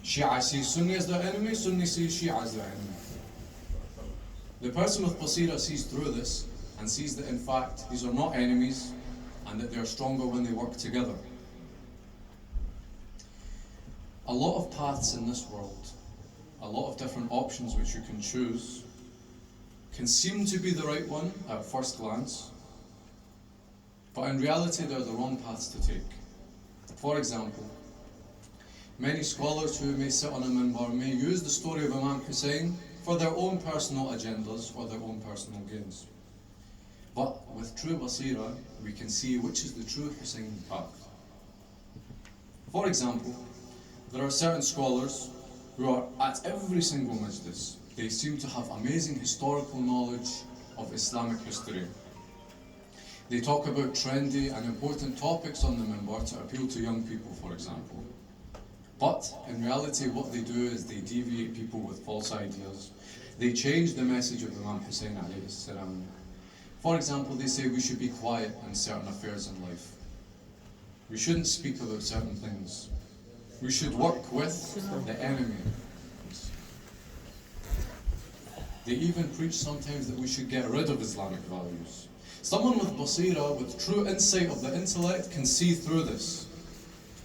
Shia sees Sunni as their enemy, Sunni sees Shia as their enemy. The person with basira sees through this and sees that in fact these are not enemies and that they are stronger when they work together. A lot of paths in this world, a lot of different options which you can choose, can seem to be the right one at first glance, but in reality they're the wrong paths to take. For example, many scholars who may sit on a minbar may use the story of Imam Hussein for their own personal agendas, for their own personal gains. But with true basira, we can see which is the true Hussein path. For example, there are certain scholars who are at every single majlis. They seem to have amazing historical knowledge of Islamic history. They talk about trendy and important topics on the minbar to appeal to young people, for example. But in reality, what they do is they deviate people with false ideas. They change the message of Imam Hussein alayhi salam. For example, they say we should be quiet in certain affairs in life. We shouldn't speak about certain things. We should work with the enemy. They even preach sometimes that we should get rid of Islamic values. Someone with basira, with true insight of the intellect, can see through this.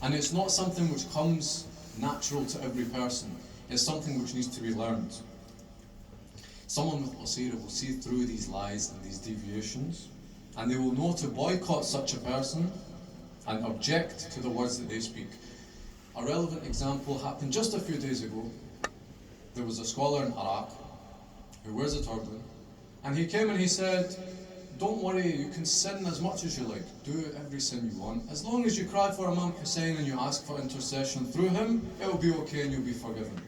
And it's not something which comes natural to every person. It's something which needs to be learned. Someone with basira will see through these lies and these deviations, and they will know to boycott such a person and object to the words that they speak. A relevant example happened just a few days ago. There was a scholar in Iraq who wears a turban, and he came and he said, don't worry, you can sin as much as you like, do every sin you want. As long as you cry for Imam Hussein and you ask for intercession through him, it will be okay and you'll be forgiven.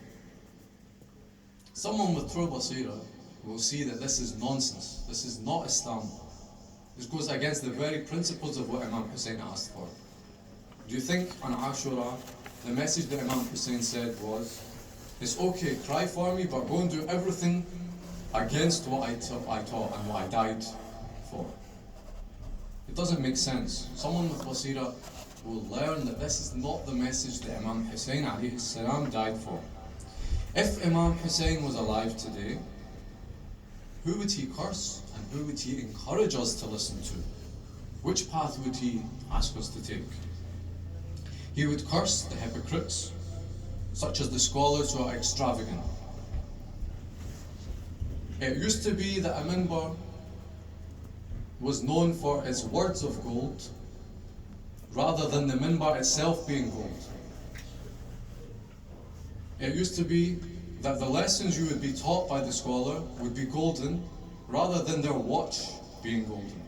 Someone with true basira will see that this is nonsense, this is not Islam. This goes against the very principles of what Imam Hussein asked for. Do you think on Ashura, the message that Imam Hussein said was, it's okay, cry for me, but go and do everything against what I taught and what I died for? It doesn't make sense. Someone with basira will learn that this is not the message that Imam Hussein alayhi salam died for. If Imam Hussein was alive today, who would he curse and who would he encourage us to listen to? Which path would he ask us to take? He would curse the hypocrites, such as the scholars who are extravagant. It used to be that a minbar was known for its words of gold rather than the minbar itself being gold. It used to be that the lessons you would be taught by the scholar would be golden rather than their watch being golden.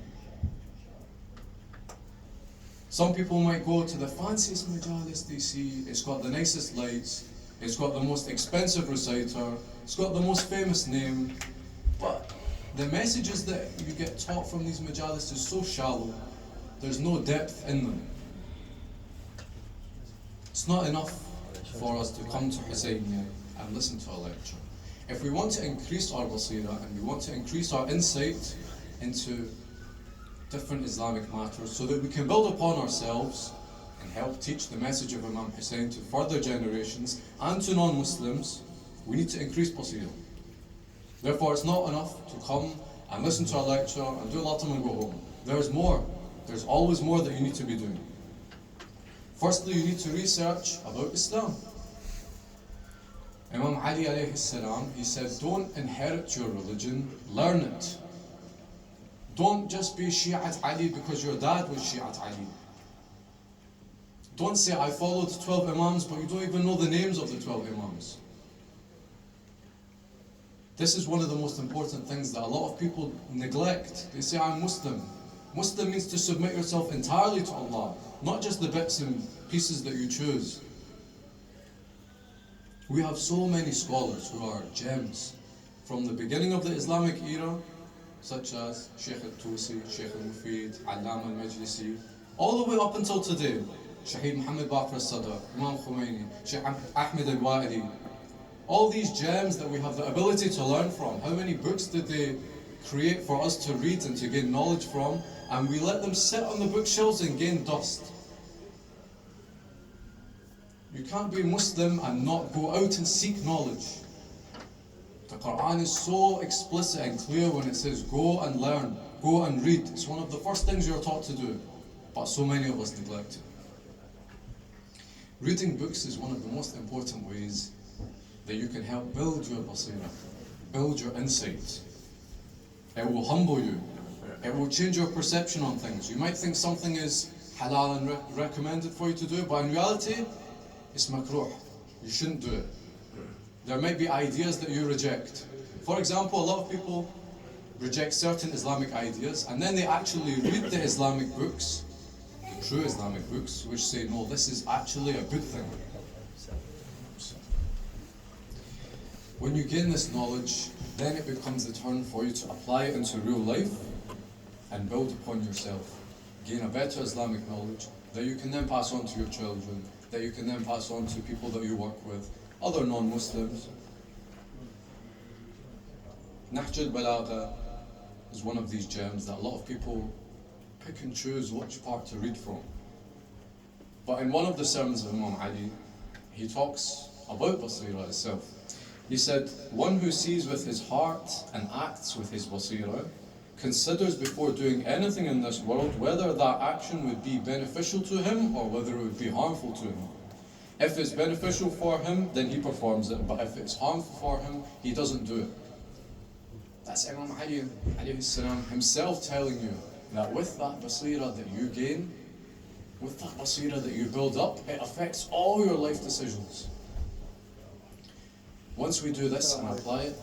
Some people might go to the fanciest majalis they see, it's got the nicest lights, it's got the most expensive reciter, it's got the most famous name, but the messages that you get taught from these majalis is so shallow, there's no depth in them. It's not enough for us to come to Hussein and listen to a lecture. If we want to increase our basira and we want to increase our insight into different Islamic matters so that we can build upon ourselves and help teach the message of Imam Hussein to further generations and to non-Muslims, we need to increase basira. Therefore, it's not enough to come and listen to a lecture and do latam and go home. There's more. There's always more that you need to be doing. Firstly, you need to research about Islam. Imam Ali alayhi salam, he said, don't inherit your religion, learn it. Don't just be Shi'at Ali because your dad was Shi'at Ali. Don't say, I followed 12 Imams, but you don't even know the names of the 12 Imams. This is one of the most important things that a lot of people neglect. They say, I'm Muslim. Muslim means to submit yourself entirely to Allah, not just the bits and pieces that you choose. We have so many scholars who are gems from the beginning of the Islamic era, such as Sheikh al-Tusi, Sheikh al-Mufid, Allama al-Majlisi, all the way up until today. Shaheed Muhammad Baqir al-Sadr, Imam Khomeini, Sheikh Ahmed al-Wa'ili. All these gems that we have the ability to learn from. How many books did they create for us to read and to gain knowledge from? And we let them sit on the bookshelves and gain dust. You can't be a Muslim and not go out and seek knowledge. The Quran is so explicit and clear when it says go and learn, go and read. It's one of the first things you're taught to do, but so many of us neglect it. Reading books is one of the most important ways that you can help build your basira, build your insight. It will humble you. It will change your perception on things. You might think something is halal and recommended for you to do, but in reality, it's makruh. You shouldn't do it. There might be ideas that you reject. For example, a lot of people reject certain Islamic ideas, and then they actually read the Islamic books, the true Islamic books, which say, no, this is actually a good thing. When you gain this knowledge, then it becomes the turn for you to apply it into real life and build upon yourself. Gain a better Islamic knowledge that you can then pass on to your children, that you can then pass on to people that you work with, other non-Muslims. Nahj al-Balagha is one of these gems that a lot of people pick and choose which part to read from. But in one of the sermons of Imam Ali, he talks about basira itself. He said, one who sees with his heart and acts with his basira considers before doing anything in this world whether that action would be beneficial to him or whether it would be harmful to him. If it's beneficial for him, then he performs it, but if it's harmful for him, he doesn't do it. That's Imam Ali alayhi salam himself telling you that with that basira that you gain, with that basira that you build up, it affects all your life decisions. Once we do this and apply it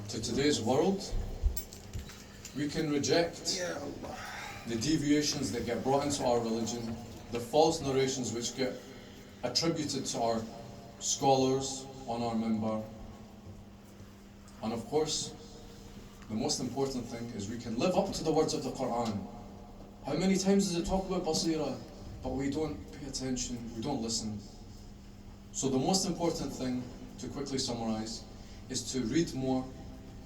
to today's world, we can reject the deviations that get brought into our religion, the false narrations which get attributed to our scholars on our minbar. And of course, the most important thing is we can live up to the words of the Quran. How many times does it talk about basira? But we don't pay attention, we don't listen. So the most important thing, to quickly summarize, is to read more,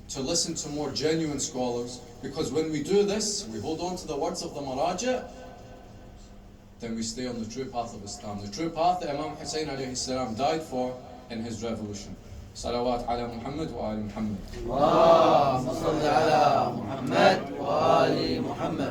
to listen to more genuine scholars, because when we do this, we hold on to the words of the Maraja, then we stay on the true path of Islam, the true path that Imam Hussein alayhi salam died for in his revolution. Salawat ala Muhammad wa ali Muhammad. Allahumma salli ala Muhammad wa ali Muhammad.